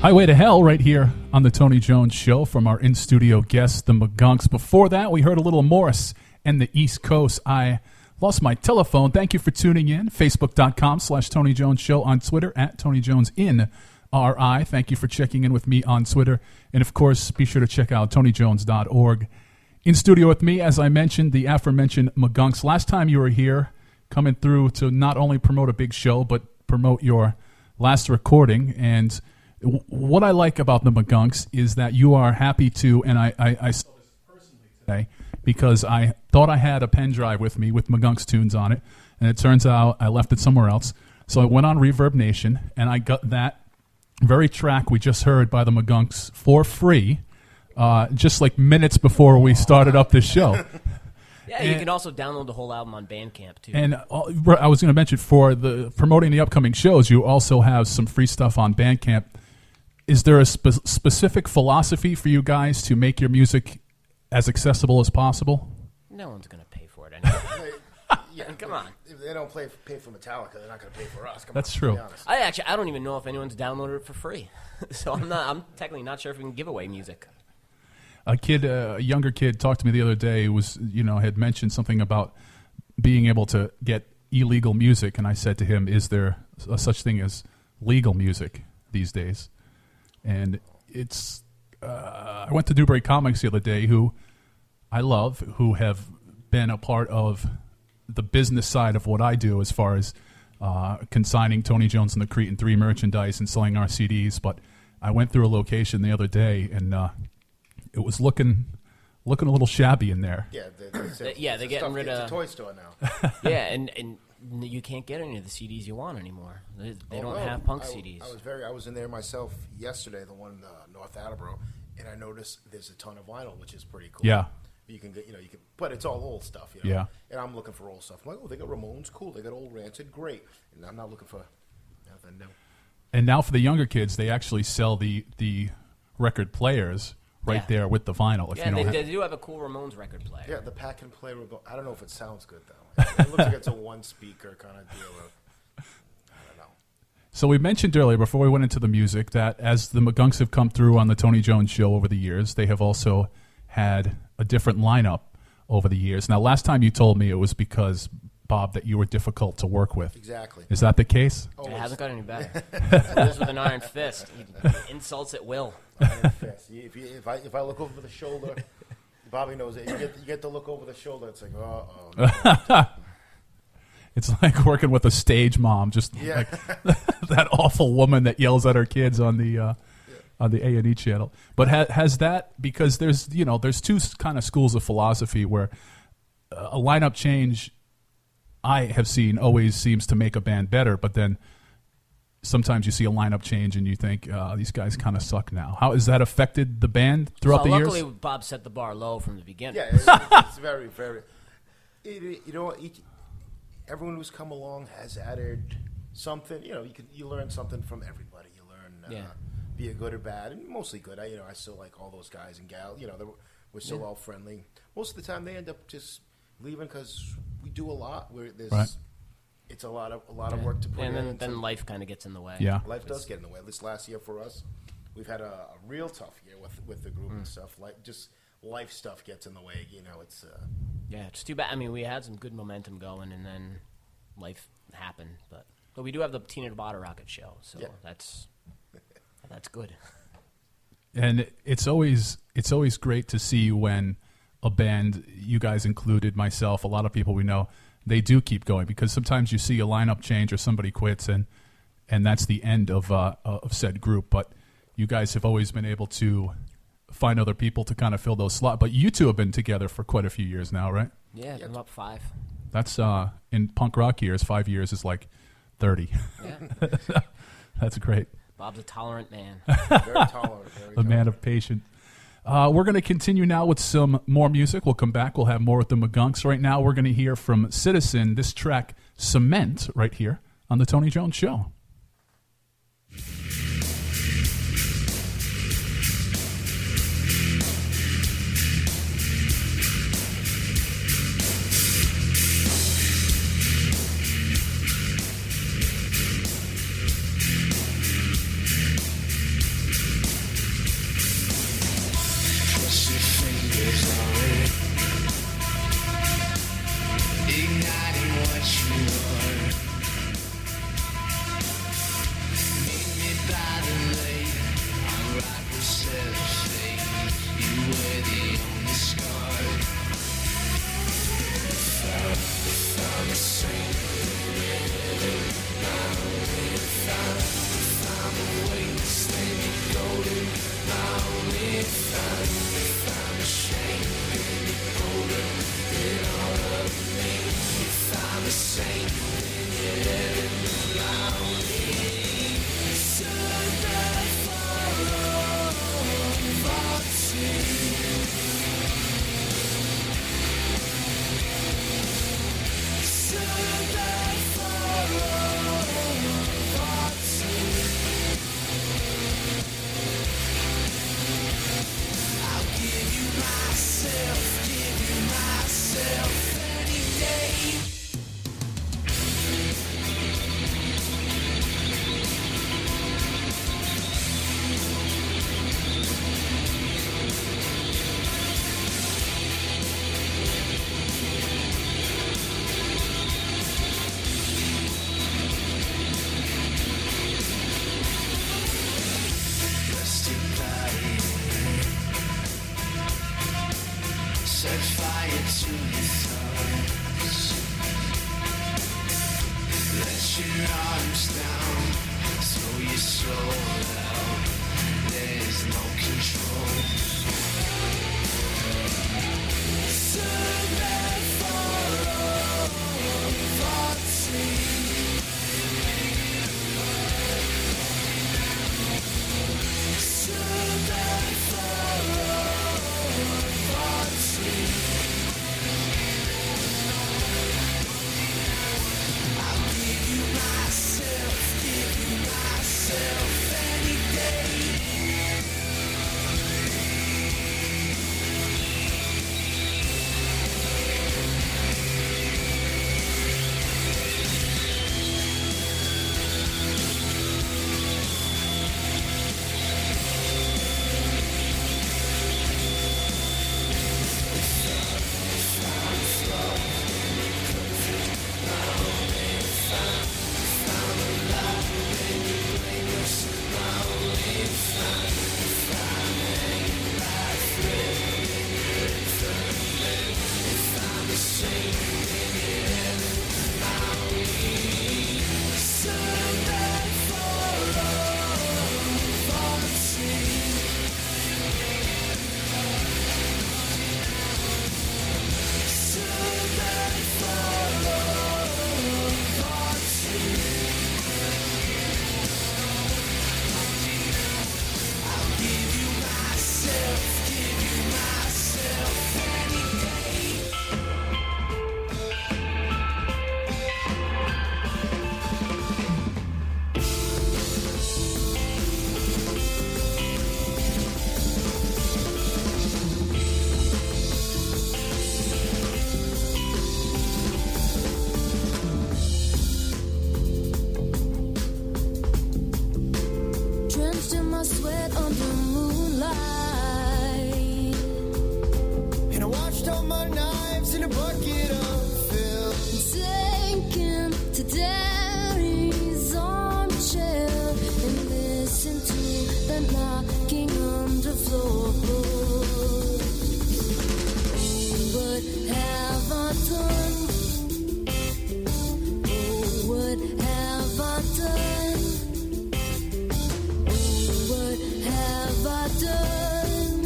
Highway to Hell right here on the Tony Jones Show from our in-studio guests, the McGunks. Before that, we heard a little Morris and the East Coast. I lost my telephone. Thank you for tuning in. Facebook.com/Tony Jones Show, on Twitter at Tony Jones in RI. Thank you for checking in with me on Twitter. And, of course, be sure to check out TonyJones.org. In studio with me, as I mentioned, the aforementioned McGunks. Last time you were here, coming through to not only promote a big show, but promote your last recording. And what I like about the McGunks is that you are happy to, and I saw this personally today because I thought I had a pen drive with me with McGunks tunes on it, and it turns out I left it somewhere else. So I went on Reverb Nation, and I got that very track we just heard by the McGunks for free, just like minutes before we started up this show. Yeah, you can also download the whole album on Bandcamp, too. And I was going to mention, for the promoting the upcoming shows, you also have some free stuff on Bandcamp. Is there a specific philosophy for you guys to make your music as accessible as possible? No one's going to pay for it anyway. Come on. If they don't pay for Metallica, they're not going to pay for us. That's true. I don't even know if anyone's downloaded it for free. So I'm technically not sure if we can give away music. A younger kid talked to me the other day who had mentioned something about being able to get illegal music, and I said to him, is there a such thing as legal music these days? And it's I went to Newbury Comics the other day, who I love, who have been a part of the business side of what I do as far as consigning Tony Jones and the Cretin 3 merchandise and selling our CDs. But I went through a location the other day, and it was looking a little shabby in there. Yeah, they're getting rid of... It's a toy store now. Yeah, and you can't get any of the CDs you want anymore. They don't have punk CDs. I was in there myself yesterday, the one in North Attleboro, and I noticed there's a ton of vinyl, which is pretty cool. Yeah. You can get, but it's all old stuff. Yeah. And I'm looking for old stuff. I'm like, oh, they got Ramones, cool. They got Old Rancid, great. And I'm not looking for nothing new. And now for the younger kids, they actually sell the record players right there with the vinyl. They do have a cool Ramones record player. Yeah, the pack and play. I don't know if it sounds good though. It looks like it's a one speaker kind of deal. I don't know. So we mentioned earlier, before we went into the music, that as the McGunks have come through on the Tony Jones Show over the years, they have also had a different lineup over the years. Now, last time you told me it was because, Bob, that you were difficult to work with. Exactly. Is that the case? It hasn't got any better. He lives with an iron fist. He insults at will. Iron fist. If I look over the shoulder, Bobby knows it. You get to look over the shoulder. It's like, no. It's like working with a stage mom, just like that awful woman that yells at her kids on the A&E channel. But has that, because there's two kind of schools of philosophy where a lineup change, I have seen, always seems to make a band better, but then sometimes you see a lineup change and you think, these guys kind of suck now. How has that affected the band throughout the years? Luckily, Bob set the bar low from the beginning. Yeah, it's very, very... Everyone who's come along has added something. You learn something from everybody. You learn... be it good or bad, and mostly good. I still like all those guys and gals. We're still all friendly. Most of the time, they end up just leaving because we do a lot. It's a lot of work to put in. And then life kind of gets in the way. Yeah, life does get in the way. This last year for us, we've had a real tough year with the group and stuff. Like just life stuff gets in the way. It's it's too bad. I mean, we had some good momentum going, and then life happened. But we do have the Tina Bottle Rocket show, so that's good. And it's always great to see when a band, you guys included, myself, a lot of people we know, they do keep going, because sometimes you see a lineup change or somebody quits and that's the end of said group. But you guys have always been able to find other people to kind of fill those slots. But you two have been together for quite a few years now, right? Yeah, I'm up 5. That's in punk rock years, 5 years is like 30. Yeah. That's great. Bob's a tolerant man. Very tolerant. A man of patience. We're going to continue now with some more music. We'll come back. We'll have more with the McGunks. Right now, we're going to hear from Citizen, this track, Cement, right here on The Tony Jones Show. Set fire to your thoughts. Let your arms down, throw your soul out. There's no control. Surrender for all thoughts. Surrender for all thoughts. I'll give you myself any day. Drenched in my sweat under moonlight, And I washed all my knives in a bucket of film. sinking to daddy's armchair and listen to the knocking on the floorboards. Oh, what have I done? Oh, what have I done? What have I done?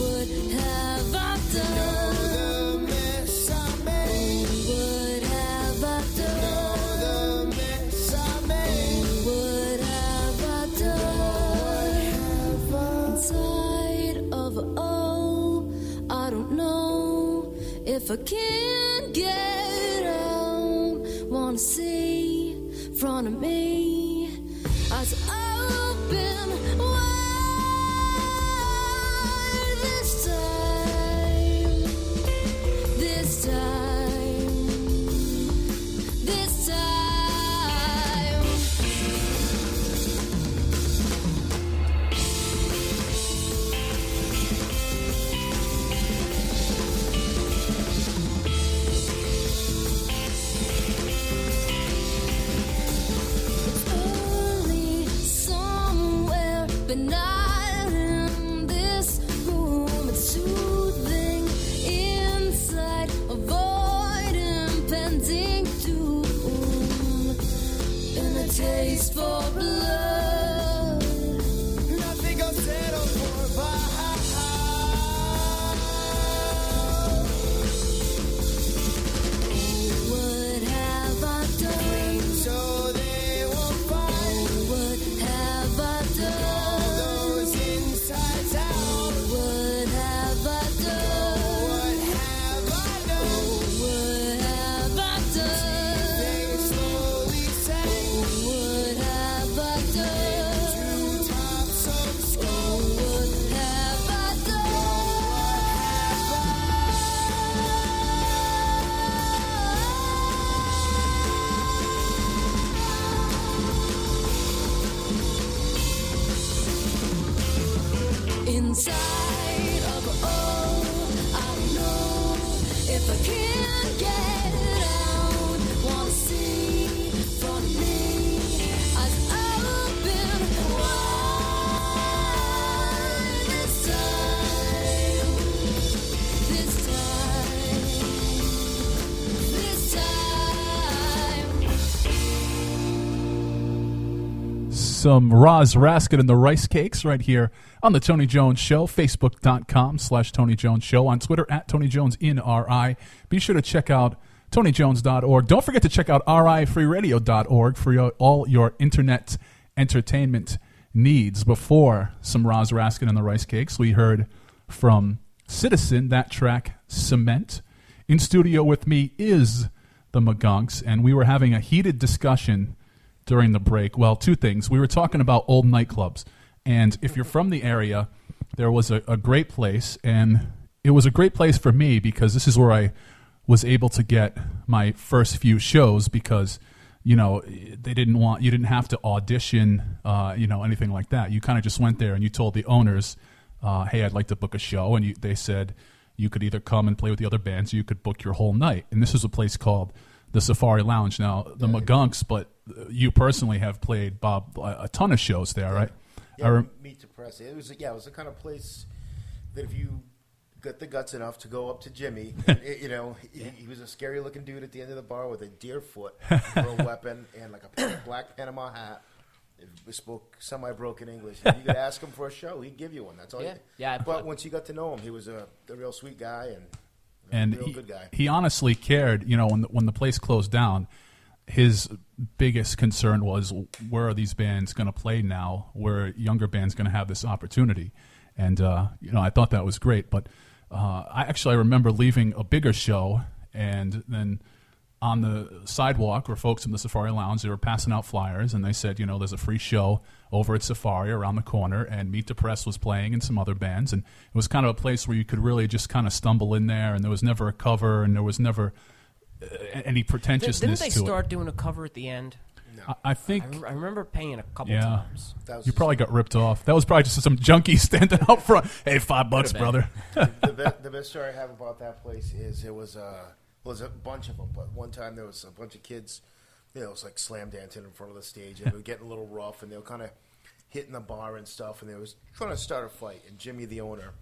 What have I done? The mess I made. What have I done? The mess I made. What have I done? Inside of I don't know if I can get out. Wanna see front of me eyes open wide this time. This time. This time. Early somewhere, but some Roz Raskin and the Rice Cakes right here on the Tony Jones Show, Facebook.com/Tony Jones Show, on Twitter @TonyJonesNRI. Be sure to check out TonyJones.org. Don't forget to check out RIFreeRadio.org for all your internet entertainment needs. Before some Roz Raskin and the Rice Cakes, we heard from Citizen, that track, Cement. In studio with me is the McGunks, and we were having a heated discussion during the break. Well, two things. We were talking about old nightclubs, and if you're from the area, there was a great place, and it was a great place for me because this is where I was able to get my first few shows because, you didn't have to audition, anything like that. You kind of just went there and you told the owners, hey, I'd like to book a show, and they said you could either come and play with the other bands or you could book your whole night. And this was a place called the Safari Lounge. Now, the McGunks, but you personally have played, Bob, a ton of shows there, right? Yeah, Meet to Press. It was the kind of place that if you got the guts enough to go up to Jimmy, he was a scary looking dude at the end of the bar with a deer foot for a weapon and like a black Panama hat. He spoke semi-broken English. If you could ask him for a show, he'd give you one. That's all. But once you got to know him, he was a real sweet guy and a real good guy. He honestly cared. When the place closed down, his biggest concern was, where are these bands going to play now? Where are younger bands going to have this opportunity? And I thought that was great. But I remember leaving a bigger show, and then on the sidewalk were folks in the Safari Lounge. They were passing out flyers, and they said, there's a free show over at Safari around the corner, and Meet the Press was playing and some other bands. And it was kind of a place where you could really just kind of stumble in there, and there was never a cover, and there was never any pretentiousness to it. Didn't they start doing a cover at the end? No. I think... I remember paying a couple times. You probably got ripped off. That was probably just some junkie standing out front. Hey, $5, brother. The best story I have about that place is there was a bunch of them, but one time there was a bunch of kids, it was like slam dancing in front of the stage, and they were getting a little rough, and they were kind of hitting the bar and stuff, and they was trying to start a fight, and Jimmy, the owner,